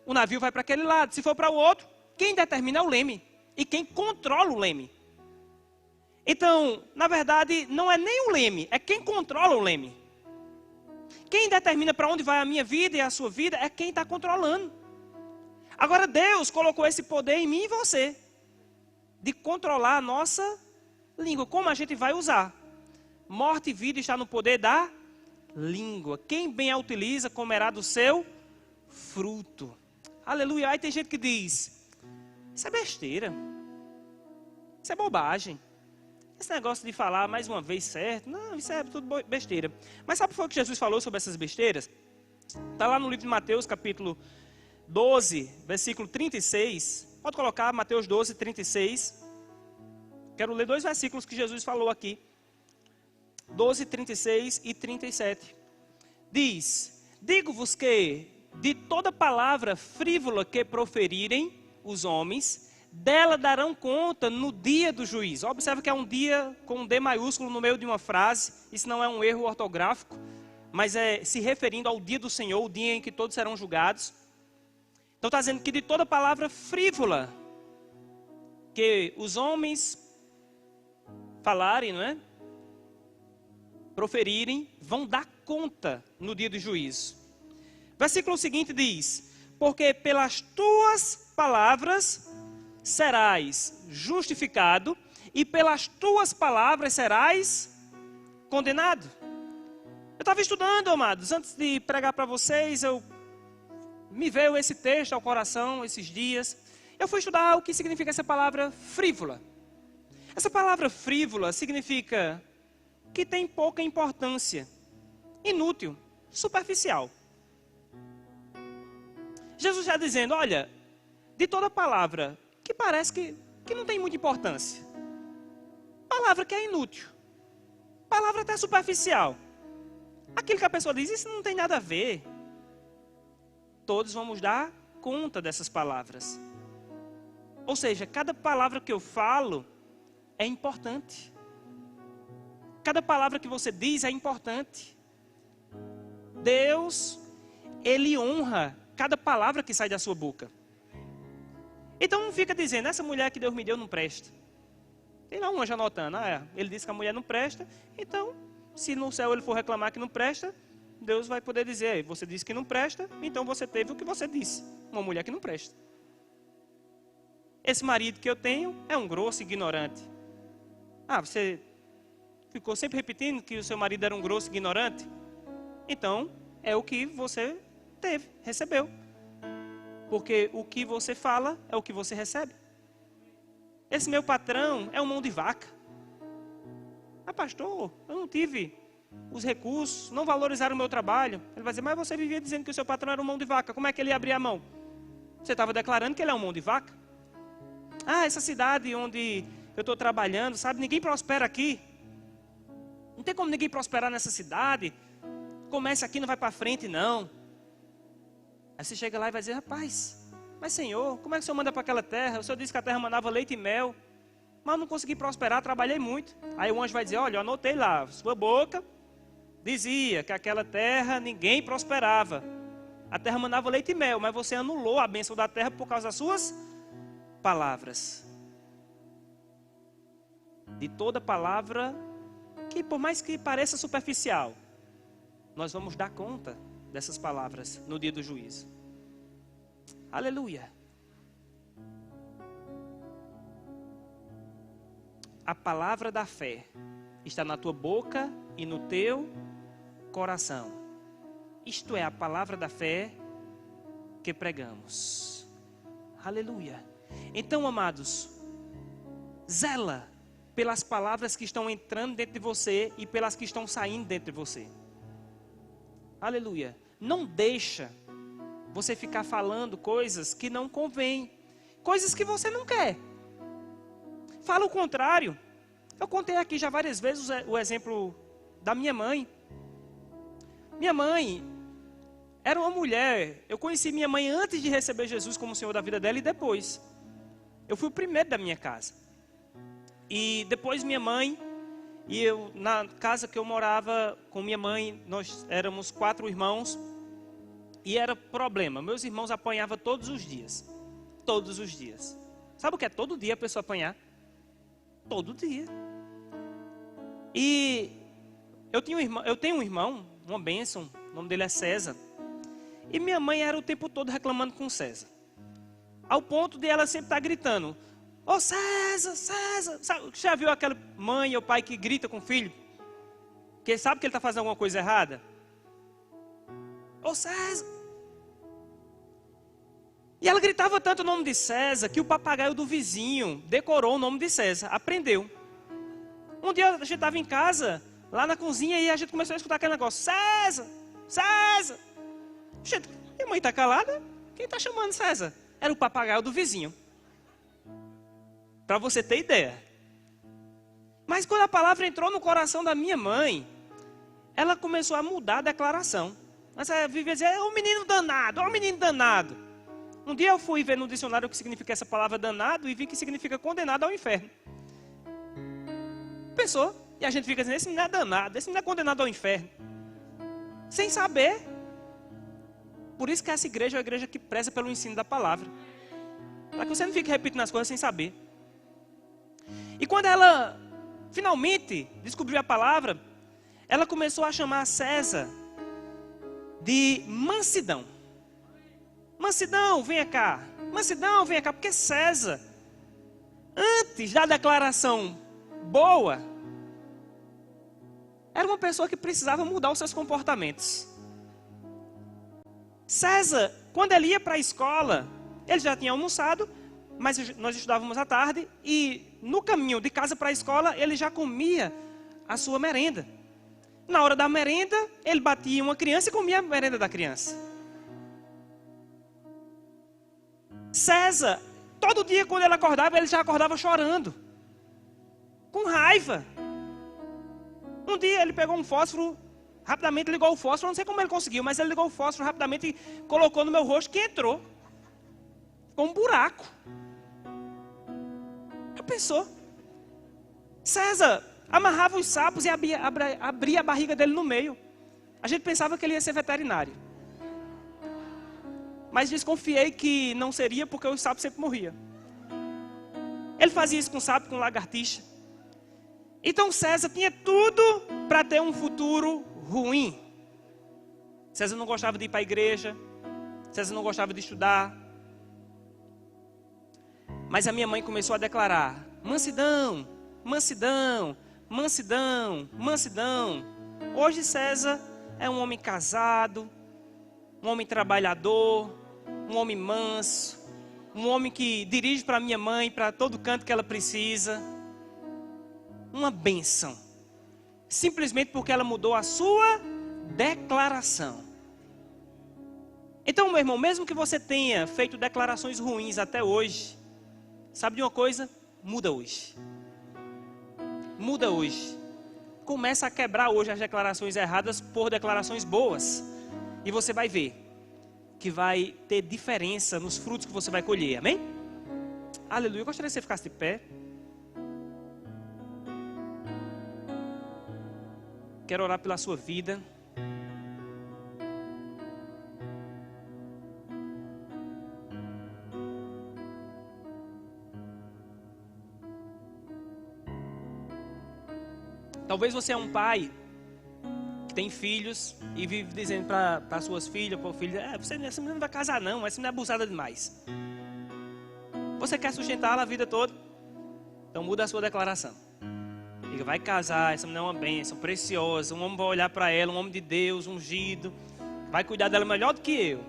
o navio vai para aquele lado. Se for para o outro, quem determina é o leme. E quem controla o leme. Então, na verdade, não é nem o leme, é quem controla o leme. Quem determina para onde vai a minha vida e a sua vida é quem está controlando. Agora Deus colocou esse poder em mim e você. De controlar a nossa língua. Como a gente vai usar. Morte e vida está no poder da língua. Quem bem a utiliza comerá do seu fruto. Aleluia. Aí tem gente que diz, isso é besteira. Isso é bobagem. Esse negócio de falar mais uma vez certo, não, isso é tudo besteira. Mas sabe o que foi que Jesus falou sobre essas besteiras? Está lá no livro de Mateus, capítulo 12, versículo 36. Pode colocar Mateus 12, 36. Quero ler 2 versículos que Jesus falou aqui. 12, 36 e 37. Diz, digo-vos que de toda palavra frívola que proferirem os homens, dela darão conta no dia do juízo. Observe que é um dia com um D maiúsculo no meio de uma frase. Isso não é um erro ortográfico, mas é se referindo ao dia do Senhor, o dia em que todos serão julgados. Então está dizendo que de toda palavra frívola que os homens falarem, não é? Proferirem, vão dar conta no dia do juízo. Versículo seguinte diz, porque pelas tuas palavras serás justificado e pelas tuas palavras serás condenado. Eu estava estudando, amados, antes de pregar para vocês, me veio esse texto ao coração esses dias. Eu fui estudar o que significa essa palavra frívola. Essa palavra frívola significa que tem pouca importância, inútil, superficial. Jesus está dizendo, olha, de toda palavra que parece que não tem muita importância, palavra que é inútil, palavra até superficial, aquilo que a pessoa diz, isso não tem nada a ver. Todos vamos dar conta dessas palavras. Ou seja, cada palavra que eu falo é importante. Cada palavra que você diz é importante. Deus, Ele honra cada palavra que sai da sua boca. Então não fica dizendo, essa mulher que Deus me deu não presta. Tem lá um anjo anotando, ele disse que a mulher não presta, então Se no céu ele for reclamar que não presta, Deus vai poder dizer, você disse que não presta, então você teve o que você disse, uma mulher que não presta. Esse marido que eu tenho é um grosso ignorante. Ah, você ficou sempre repetindo que o seu marido era um grosso ignorante? Então, é o que você teve, recebeu. Porque o que você fala é o que você recebe. Esse meu patrão é um mão de vaca. Ah, pastor, eu não tive os recursos, não valorizaram o meu trabalho. Ele vai dizer, mas você vivia dizendo que o seu patrão era um mão de vaca. Como é que ele ia abrir a mão? Você estava declarando que ele é um mão de vaca? Ah, essa cidade onde eu estou trabalhando, sabe, ninguém prospera aqui. Não tem como ninguém prosperar nessa cidade. Comece aqui, não vai para frente, não. Aí você chega lá e vai dizer, rapaz, mas Senhor, como é que o Senhor manda para aquela terra? O Senhor disse que a terra mandava leite e mel, mas eu não consegui prosperar, trabalhei muito. Aí o anjo vai dizer, olha, eu anotei lá, sua boca dizia que aquela terra ninguém prosperava. A terra mandava leite e mel, mas você anulou a bênção da terra por causa das suas palavras. De toda palavra que, por mais que pareça superficial, nós vamos dar conta dessas palavras no dia do juízo. Aleluia. A palavra da fé está na tua boca e no teu coração. Isto é a palavra da fé que pregamos. Aleluia. Então, amados, zela pelas palavras que estão entrando dentro de você e pelas que estão saindo dentro de você. Aleluia. Não deixa você ficar falando coisas que não convém, coisas que você não quer. Fala o contrário. Eu contei aqui já várias vezes o exemplo da minha mãe. Minha mãe era uma mulher. Eu conheci minha mãe antes de receber Jesus como Senhor da vida dela e depois. Eu fui o primeiro da minha casa. E depois minha mãe, e eu, na casa que eu morava com minha mãe, nós éramos 4 irmãos. E era problema, meus irmãos apanhavam todos os dias. Todos os dias. Sabe o que é todo dia a pessoa apanhar? Todo dia. E eu tenho um irmão, uma bênção, o nome dele é César. E minha mãe era o tempo todo reclamando com César. Ao ponto de ela sempre estar gritando, ô César, César. Sabe, já viu aquela mãe ou pai que grita com o filho? Que sabe que ele está fazendo alguma coisa errada? Ô César. E ela gritava tanto o nome de César que o papagaio do vizinho decorou o nome de César, aprendeu. Um dia a gente estava em casa, lá na cozinha, e a gente começou a escutar aquele negócio, César, César. Gente, minha mãe está calada? Quem está chamando César? Era o papagaio do vizinho. Para você ter ideia. Mas quando a palavra entrou no coração da minha mãe, ela começou a mudar a declaração. Mas ela vivia dizendo, é um menino danado, é um menino danado. Um dia eu fui ver no dicionário o que significa essa palavra danado e vi que significa condenado ao inferno. Pensou? E a gente fica dizendo, esse menino é danado, esse menino é condenado ao inferno. Sem saber. Por isso que essa igreja é uma igreja que preza pelo ensino da palavra. Para que você não fique repetindo as coisas sem saber. E quando ela finalmente descobriu a palavra, ela começou a chamar César de mansidão. Mansidão, venha cá. Mansidão, venha cá. Porque César, antes da declaração boa, era uma pessoa que precisava mudar os seus comportamentos. César, quando ele ia para a escola, ele já tinha almoçado, mas nós estudávamos à tarde, e no caminho de casa para a escola, ele já comia a sua merenda. Na hora da merenda, ele batia uma criança e comia a merenda da criança. César, todo dia quando ele acordava, ele já acordava chorando. Com raiva. Um dia ele pegou um fósforo, rapidamente ligou o fósforo, não sei como ele conseguiu, mas ele ligou o fósforo rapidamente e colocou no meu rosto que entrou. Com um buraco. Já pensou? César amarrava os sapos e abria a barriga dele no meio. A gente pensava que ele ia ser veterinário. Mas desconfiei que não seria porque o sapo sempre morria. Ele fazia isso com sapo, com lagartixa. Então César tinha tudo para ter um futuro ruim. César não gostava de ir para a igreja, César não gostava de estudar. Mas a minha mãe começou a declarar: mansidão, mansidão, mansidão, mansidão. Hoje César é um homem casado, um homem trabalhador, um homem manso, um homem que dirige para minha mãe, para todo canto que ela precisa. Uma bênção. Simplesmente porque ela mudou a sua declaração. Então, meu irmão, mesmo que você tenha feito declarações ruins até hoje, sabe de uma coisa? Muda hoje. Muda hoje. Começa a quebrar hoje as declarações erradas por declarações boas. E você vai ver que vai ter diferença nos frutos que você vai colher. Amém? Aleluia. Eu gostaria que você ficasse de pé. Quero orar pela sua vida. Talvez você é um pai que tem filhos e vive dizendo para suas filhas, para o filho: essa menina não vai casar não, essa menina é abusada demais. Você quer sustentá-la a vida toda? Então muda a sua declaração. Diga: vai casar, essa menina é uma bênção, preciosa, um homem vai olhar para ela, um homem de Deus, ungido, vai cuidar dela melhor do que eu.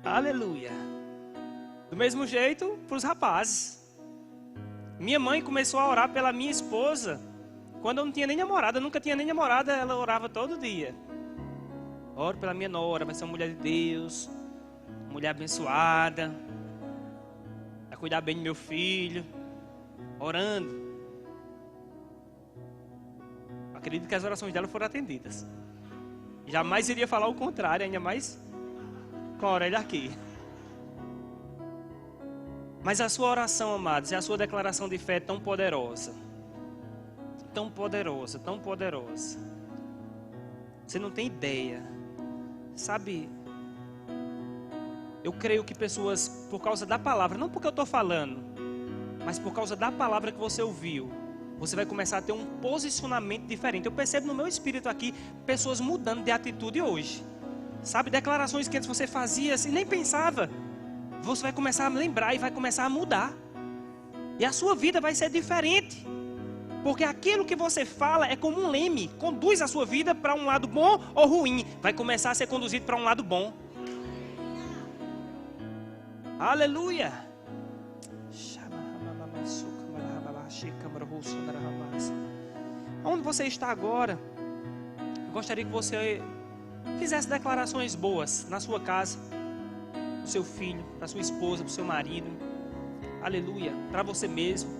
Aleluia. Do mesmo jeito para os rapazes. Minha mãe começou a orar pela minha esposa quando eu não tinha nem namorada, eu nunca tinha nem namorada, ela orava todo dia. Oro pela minha nora, vai ser uma mulher de Deus, uma mulher abençoada, vai cuidar bem do meu filho, orando. Acredito que as orações dela foram atendidas. Jamais iria falar o contrário, ainda mais com a orelha aqui. Mas a sua oração, amados, e a sua declaração de fé é tão poderosa. Tão poderosa, tão poderosa. Você não tem ideia. Sabe, eu creio que pessoas, por causa da palavra, não porque eu estou falando, mas por causa da palavra que você ouviu, você vai começar a ter um posicionamento diferente. Eu percebo no meu espírito aqui, pessoas mudando de atitude hoje. Sabe, declarações que antes você fazia assim, nem pensava. Você vai começar a lembrar e vai começar a mudar. E a sua vida vai ser diferente. Porque aquilo que você fala é como um leme, conduz a sua vida para um lado bom ou ruim. Vai começar a ser conduzido para um lado bom. Aleluia. Onde você está agora? Eu gostaria que você fizesse declarações boas na sua casa, para o seu filho, para a sua esposa, para o seu marido. Aleluia. Para você mesmo.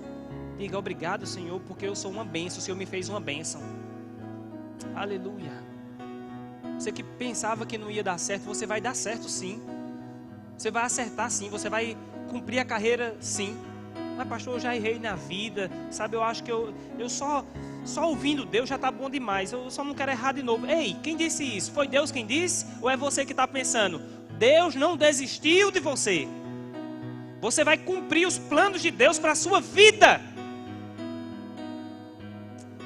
Diga: obrigado, Senhor, porque eu sou uma bênção. O Senhor me fez uma bênção. Aleluia. Você que pensava que não ia dar certo, você vai dar certo sim. Você vai acertar sim. Você vai cumprir a carreira sim. Mas pastor, eu já errei na vida. Sabe, eu acho que eu só ouvindo Deus já está bom demais. Eu só não quero errar de novo. Ei, quem disse isso? Foi Deus quem disse? Ou é você que está pensando? Deus não desistiu de você. Você vai cumprir os planos de Deus para a sua vida.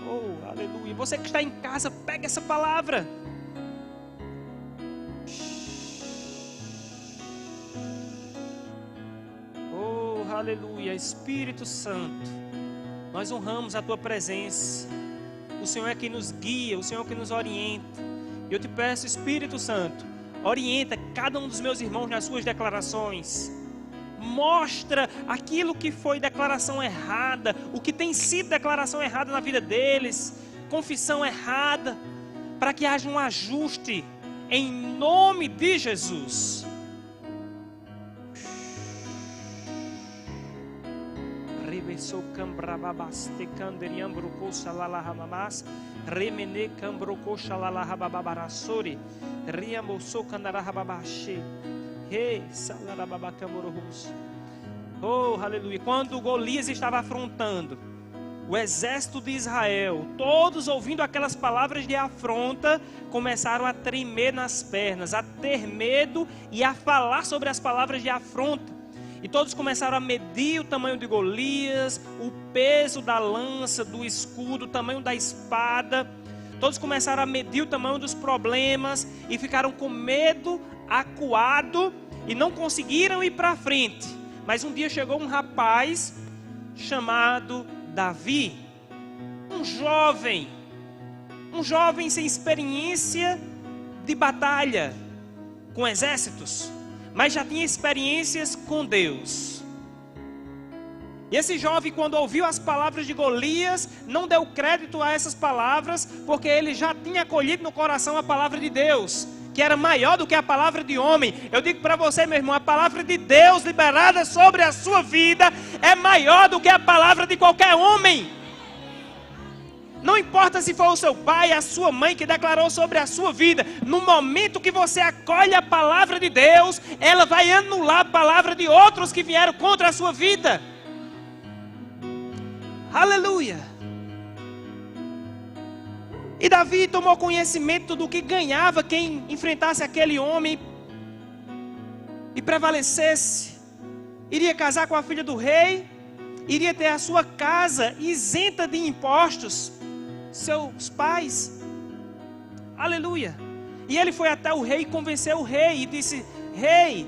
Oh, aleluia. Você que está em casa, pega essa palavra. Oh, aleluia. Espírito Santo, nós honramos a Tua presença. O Senhor é quem nos guia, o Senhor é quem nos orienta. E eu te peço, Espírito Santo, orienta cada um dos meus irmãos nas suas declarações. Mostra aquilo que foi declaração errada, o que tem sido declaração errada na vida deles, confissão errada, para que haja um ajuste, em nome de Jesus. Oh, aleluia. Quando Golias estava afrontando o exército de Israel, todos ouvindo aquelas palavras de afronta, começaram a tremer nas pernas, a ter medo e a falar sobre as palavras de afronta. E todos começaram a medir o tamanho de Golias, o peso da lança, do escudo, o tamanho da espada. Todos começaram a medir o tamanho dos problemas e ficaram com medo, acuado, e não conseguiram ir para frente. Mas um dia chegou um rapaz chamado Davi, um jovem sem experiência de batalha com exércitos, mas já tinha experiências com Deus. E esse jovem, quando ouviu as palavras de Golias, não deu crédito a essas palavras, porque ele já tinha acolhido no coração a palavra de Deus, que era maior do que a palavra de homem. Eu digo para você, meu irmão, a palavra de Deus liberada sobre a sua vida é maior do que a palavra de qualquer homem. Não importa se for o seu pai, a sua mãe que declarou sobre a sua vida. No momento que você acolhe a palavra de Deus, ela vai anular a palavra de outros que vieram contra a sua vida. Aleluia! E Davi tomou conhecimento do que ganhava quem enfrentasse aquele homem e prevalecesse. Iria casar com a filha do rei, iria ter a sua casa isenta de impostos, seus pais. Aleluia! E ele foi até o rei e convenceu o rei e disse: rei,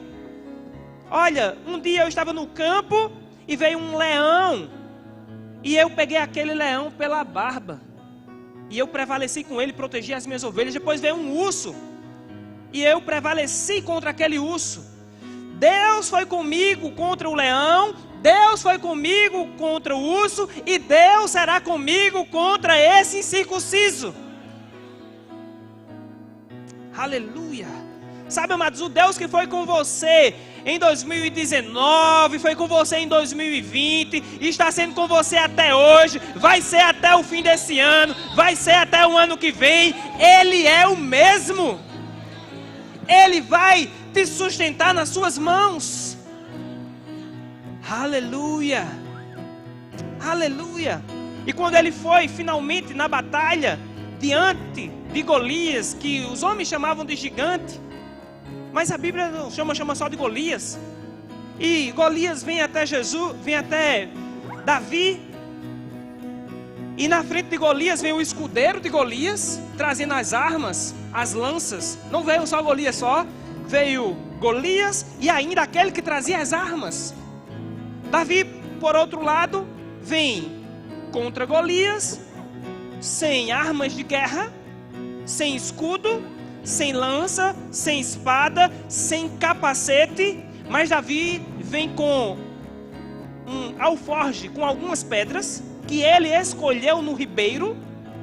olha, um dia eu estava no campo e veio um leão, e eu peguei aquele leão pela barba. E eu prevaleci com ele, protegi as minhas ovelhas. Depois veio um urso, e eu prevaleci contra aquele urso. Deus foi comigo contra o leão, Deus foi comigo contra o urso, e Deus será comigo contra esse incircunciso. Aleluia! Sabe, amados, o Deus que foi com você em 2019, foi com você em 2020, e está sendo com você até hoje, vai ser até o fim desse ano, vai ser até o ano que vem. Ele é o mesmo. Ele vai te sustentar nas suas mãos. Aleluia! Aleluia! E quando ele foi finalmente na batalha, diante de Golias, que os homens chamavam de gigante, mas a Bíblia não chama só de Golias. E Golias vem até Jesus, vem até Davi. E na frente de Golias vem o escudeiro de Golias, trazendo as armas, as lanças. Não veio só Golias só, veio Golias e ainda aquele que trazia as armas. Davi, por outro lado, vem contra Golias, sem armas de guerra, sem escudo, sem lança, sem espada, sem capacete. Mas Davi vem com um alforje, com algumas pedras, que ele escolheu no ribeiro.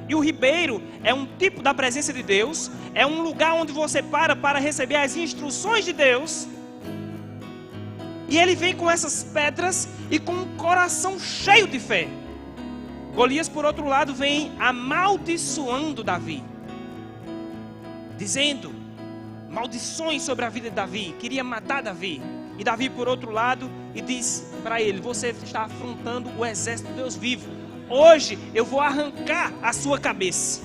E o ribeiro é um tipo da presença de Deus, é um lugar onde você para receber as instruções de Deus. E ele vem com essas pedras e com um coração cheio de fé. Golias, por outro lado, vem amaldiçoando Davi, dizendo maldições sobre a vida de Davi, queria matar Davi. E Davi, por outro lado, e diz para ele: você está afrontando o exército de Deus vivo. Hoje eu vou arrancar a sua cabeça.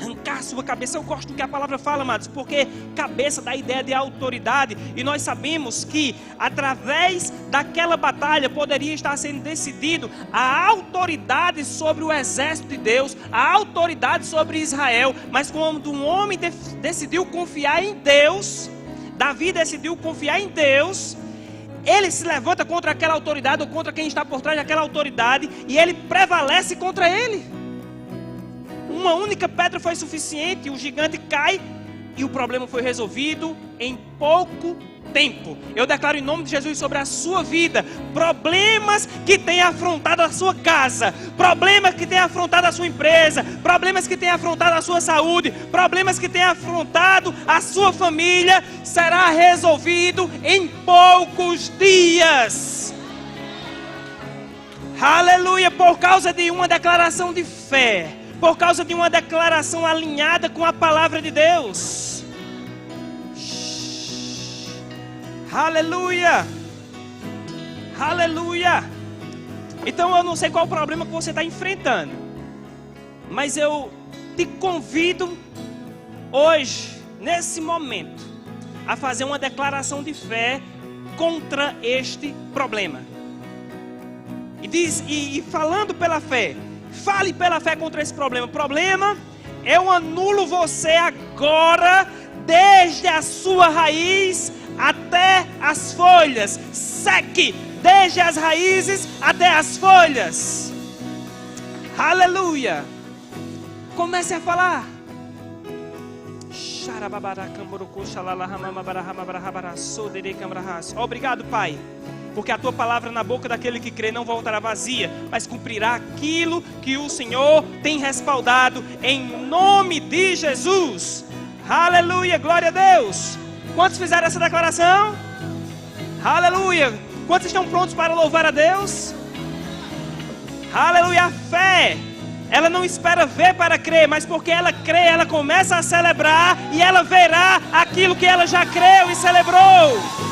Arrancar a sua cabeça. Eu gosto do que a palavra fala, amados, porque cabeça dá a ideia de autoridade. E nós sabemos que através daquela batalha poderia estar sendo decidido a autoridade sobre o exército de Deus, a autoridade sobre Israel. Mas quando um homem decidiu confiar em Deus, Davi decidiu confiar em Deus, ele se levanta contra aquela autoridade, ou contra quem está por trás daquela autoridade, e ele prevalece contra ele. Uma única pedra foi suficiente, o gigante cai e o problema foi resolvido em pouco tempo. Eu declaro em nome de Jesus sobre a sua vida: problemas que têm afrontado a sua casa, problemas que têm afrontado a sua empresa, problemas que têm afrontado a sua saúde, problemas que têm afrontado a sua família, será resolvido em poucos dias. Aleluia! Por causa de uma declaração de fé, por causa de uma declaração alinhada com a palavra de Deus. Aleluia! Aleluia! Então eu não sei qual o problema que você está enfrentando, mas eu te convido hoje, nesse momento, a fazer uma declaração de fé contra este problema. E falando pela fé, fale pela fé contra esse problema. Problema, eu anulo você agora, desde a sua raiz até as folhas. Seque, desde as raízes até as folhas. Aleluia. Comece a falar. Obrigado, Pai, porque a tua palavra na boca daquele que crê não voltará vazia, mas cumprirá aquilo que o Senhor tem respaldado, em nome de Jesus. Aleluia, glória a Deus. Quantos fizeram essa declaração? Aleluia. Quantos estão prontos para louvar a Deus? Aleluia. A fé, ela não espera ver para crer, mas porque ela crê, ela começa a celebrar e ela verá aquilo que ela já creu e celebrou.